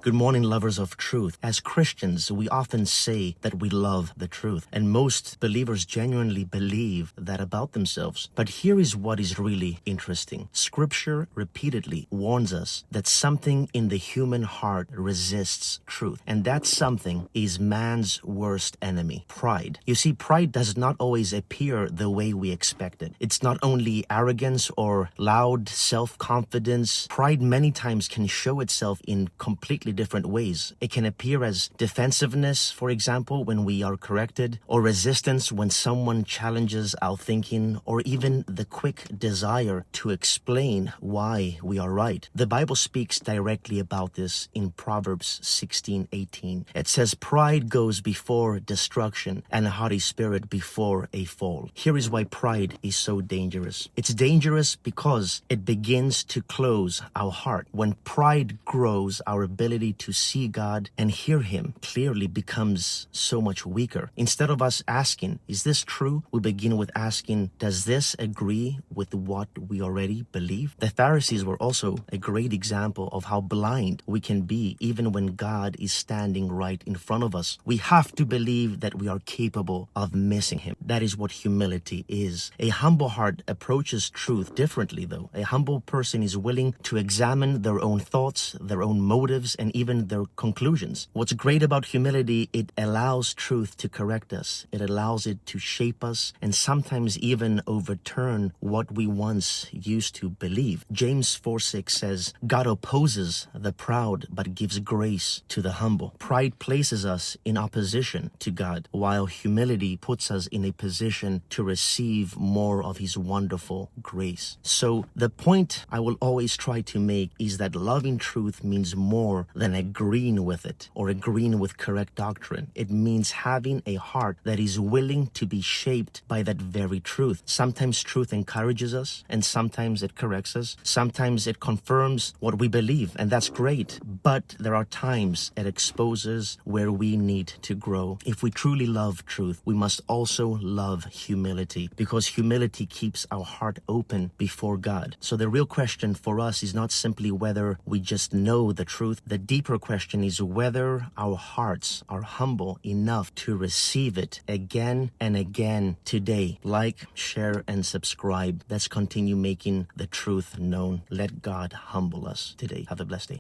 Good morning, lovers of truth. As Christians, we often say that we love the truth, and most believers genuinely believe that about themselves. But here is what is really interesting. Scripture repeatedly warns us that something in the human heart resists truth, and that something is man's worst enemy, pride. You see, pride does not always appear the way we expect it. It's not only arrogance or loud self-confidence. Pride many times can show itself in completely different ways. It can appear as defensiveness, for example, when we are corrected, or resistance when someone challenges our thinking, or even the quick desire to explain why we are right. The Bible speaks directly about this in Proverbs 16:18. It says, "Pride goes before destruction, and a haughty spirit before a fall." Here is why pride is so dangerous. It's dangerous because it begins to close our heart. When pride grows, our ability to see God and hear Him clearly becomes so much weaker. Instead of us asking, "Is this true?" we begin with asking, "Does this agree with what we already believe?" The Pharisees were also a great example of how blind we can be even when God is standing right in front of us. We have to believe that we are capable of missing Him. That is what humility is. A humble heart approaches truth differently, though. A humble person is willing to examine their own thoughts, their own motives, and even their conclusions. What's great about humility, it allows truth to correct us. It allows it to shape us and sometimes even overturn what we once used to believe. James 4:6 says, "God opposes the proud but gives grace to the humble." Pride places us in opposition to God, while humility puts us in a position to receive more of His wonderful grace. So the point I will always try to make is that loving truth means more than agreeing with it or agreeing with correct doctrine. It means having a heart that is willing to be shaped by that very truth. Sometimes truth encourages us, and sometimes it corrects us. Sometimes it confirms what we believe, and that's great. But there are times it exposes where we need to grow. If we truly love truth, we must also love humility, because humility keeps our heart open before God. So the real question for us is not simply whether we just know the truth. The deeper question is whether our hearts are humble enough to receive it again and again today. Like, share, and subscribe. Let's continue making the truth known. Let God humble us today. Have a blessed day.